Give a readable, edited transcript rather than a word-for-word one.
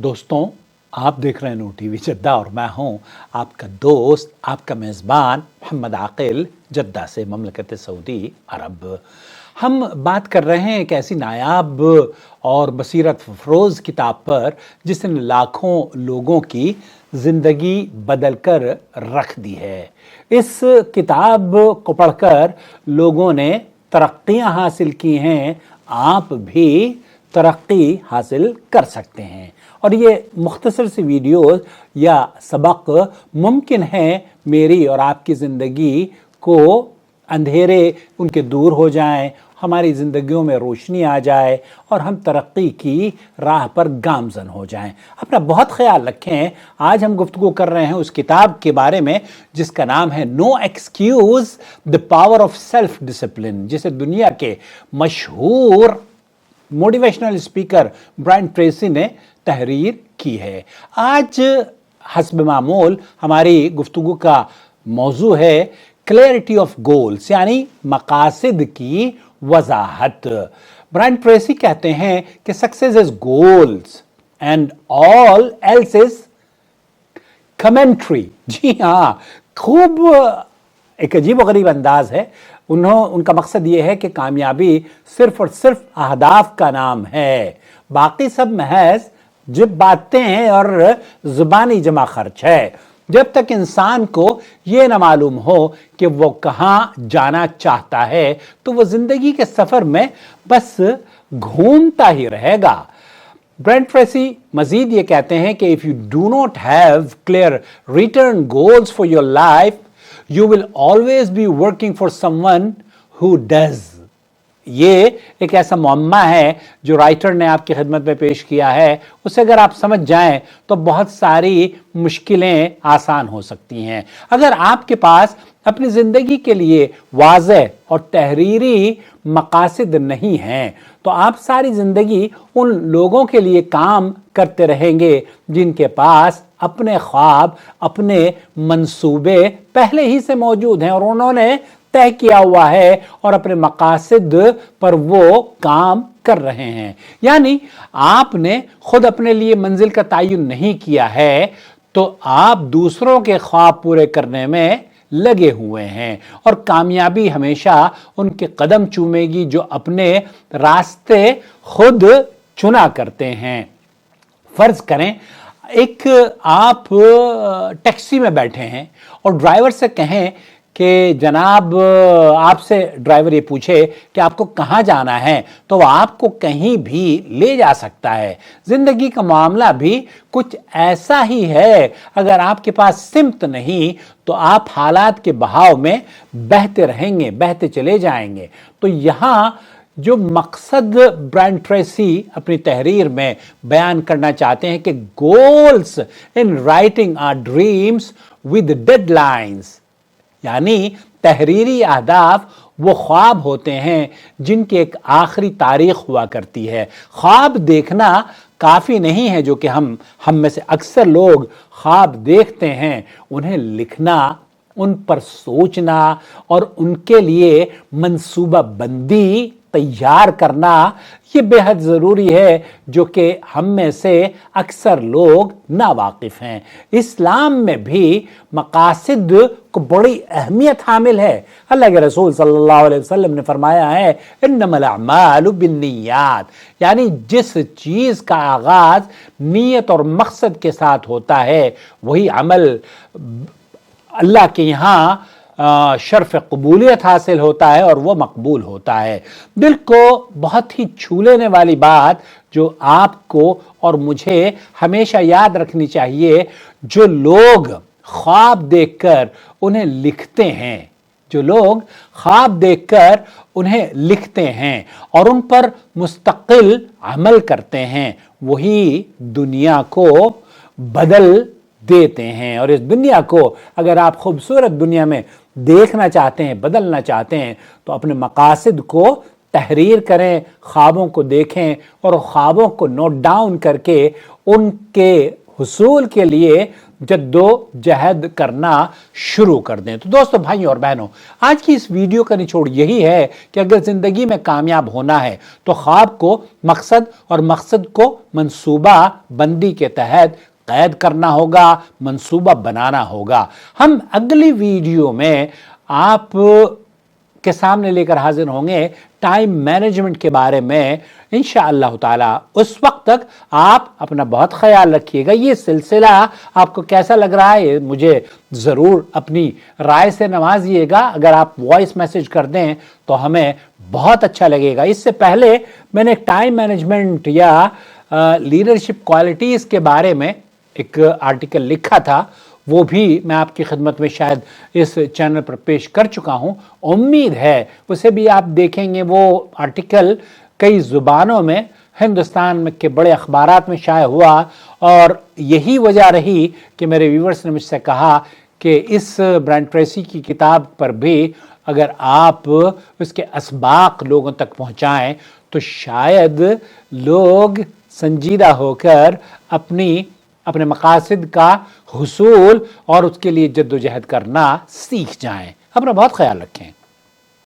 दोस्तों, आप देख रहे हैं नूर टीवी जद्दा और मैं हूं आपका दोस्त, आपका मेज़बान मोहम्मद आकिल, जद्दा से ममलकत सऊदी अरब। हम बात कर रहे हैं एक ऐसी नायाब और बसीरत अफरोज़ किताब पर जिसने लाखों लोगों की ज़िंदगी बदल कर रख दी है। इस किताब को पढ़कर लोगों ने तरक्कियां हासिल की हैं, आप भी तरक्की हासिल कर सकते हैं। और ये मुख्तसर सी वीडियोस या सबक मुमकिन है मेरी और आपकी ज़िंदगी को अंधेरे उनके दूर हो जाएं, हमारी ज़िंदगियों में रोशनी आ जाए और हम तरक्की की राह पर गामज़न हो जाएं। अपना बहुत ख्याल रखें। आज हम गुफ्तगू कर रहे हैं उस किताब के बारे में जिसका नाम है no excuse the power of self discipline, जिसे दुनिया के मशहूर मोटिवेशनल स्पीकर ब्रायन ट्रेसी ने तहरीर की है। आज हस्ब मामूल हमारी गुफ्तगू का मौजू है क्लैरिटी ऑफ गोल्स, यानी मकासद की वजाहत। ब्रायन ट्रेसी कहते हैं कि success is goals and all else is commentary. जी हाँ, खूब एक अजीब गरीब अंदाज है। उनका मकसद ये है कि कामयाबी सिर्फ और सिर्फ अहदाफ का नाम है, बाकी सब महज जब बातें हैं और ज़ुबानी जमा खर्च है। जब तक इंसान को ये ना मालूम हो कि वो कहाँ जाना चाहता है तो वो ज़िंदगी के सफ़र में बस घूमता ही रहेगा। ब्रायन ट्रेसी मज़ीद ये कहते हैं कि if you do not have clear return goals for your life, you will always be working for someone who does। ये एक ऐसा मुअम्मा है जो राइटर ने आपकी खिदमत में पेश किया है। उसे अगर आप समझ जाएं तो बहुत सारी मुश्किलें आसान हो सकती हैं। अगर आपके पास अपनी ज़िंदगी के लिए वाज़ेह और तहरीरी मकासद नहीं हैं तो आप सारी ज़िंदगी उन लोगों के लिए काम करते रहेंगे जिनके पास अपने ख्वाब, अपने मंसूबे पहले ही से मौजूद हैं और उन्होंने तय किया हुआ है और अपने मकासद पर वो काम कर रहे हैं। यानी आपने खुद अपने लिए मंजिल का तयन नहीं किया है तो आप दूसरों के ख्वाब पूरे करने में लगे हुए हैं और कामयाबी हमेशा उनके कदम चूमेगी जो अपने रास्ते खुद चुना करते हैं। फर्ज करें एक आप टैक्सी में बैठे हैं और ड्राइवर से कहें कि जनाब, आपसे ड्राइवर ये पूछे कि आपको कहाँ जाना है तो वह आपको कहीं भी ले जा सकता है। ज़िंदगी का मामला भी कुछ ऐसा ही है। अगर आपके पास सिमत नहीं तो आप हालात के बहाव में बहते रहेंगे, बहते चले जाएंगे। तो यहाँ जो मकसद ब्रायन ट्रेसी अपनी तहरीर में बयान करना चाहते हैं कि goals in writing are dreams with deadlines, यानी तहरीरी अहदाफ वो ख्वाब होते हैं जिनकी एक आखिरी तारीख हुआ करती है। ख्वाब देखना काफ़ी नहीं है, जो कि हम में से अक्सर लोग ख्वाब देखते हैं, उन्हें लिखना, उन पर सोचना और उनके लिए मंसूबा बंदी तैयार करना ये बेहद ज़रूरी है, जो कि हम में से अक्सर लोग नावाकिफ़ हैं। इस्लाम में भी मकासद को बड़ी अहमियत हामिल है। अल्लाह के रसूल सल्लल्लाहु अलैहि वसल्लम ने फरमाया है इन्नमल अअमालु बिन्नियात, यानी जिस चीज़ का आगाज़ नीयत और मकसद के साथ होता है वही अमल अल्लाह के यहाँ शर्फ कबूलियत हासिल होता है और वो मकबूल होता है। दिल को बहुत ही छू लेने वाली बात जो आपको और मुझे हमेशा याद रखनी चाहिए, जो लोग ख्वाब देखकर उन्हें लिखते हैं, जो लोग ख्वाब देखकर उन्हें लिखते हैं और उन पर मुस्तकिल अमल करते हैं, वही दुनिया को बदल देते हैं। और इस दुनिया को अगर आप खूबसूरत दुनिया में देखना चाहते हैं, बदलना चाहते हैं तो अपने मकासद को तहरीर करें, ख्वाबों को देखें और ख्वाबों को नोट डाउन करके उनके हुसूल के लिए जद्दोजहद करना शुरू कर दें। तो दोस्तों, भाइयों और बहनों, आज की इस वीडियो का निचोड़ यही है कि अगर ज़िंदगी में कामयाब होना है तो ख्वाब को मकसद और मकसद को मंसूबा बंदी के तहत कैद करना होगा, मंसूबा बनाना होगा। हम अगली वीडियो में आप के सामने लेकर हाजिर होंगे टाइम मैनेजमेंट के बारे में इंशाअल्लाह ताला। उस वक्त तक आप अपना बहुत ख्याल रखिएगा। ये सिलसिला आपको कैसा लग रहा है मुझे ज़रूर अपनी राय से नवाजिएगा। अगर आप वॉइस मैसेज कर दें तो हमें बहुत अच्छा लगेगा। इससे पहले मैंने टाइम मैनेजमेंट या लीडरशिप क्वालिटीज़ के बारे में एक आर्टिकल लिखा था, वो भी मैं आपकी खिदमत में शायद इस चैनल पर पेश कर चुका हूँ। उम्मीद है उसे भी आप देखेंगे। वो आर्टिकल कई ज़ुबानों में हिंदुस्तान में के बड़े अखबारात में शाये हुआ और यही वजह रही कि मेरे व्यूवर्स ने मुझसे कहा कि इस ब्रायन ट्रेसी की किताब पर भी अगर आप उसके असबाक लोगों तक पहुँचाएँ तो शायद लोग संजीदा होकर अपने मकासद का हुसूल और उसके लिए जद्दोजहद करना सीख जाएं। अपना बहुत ख्याल रखें।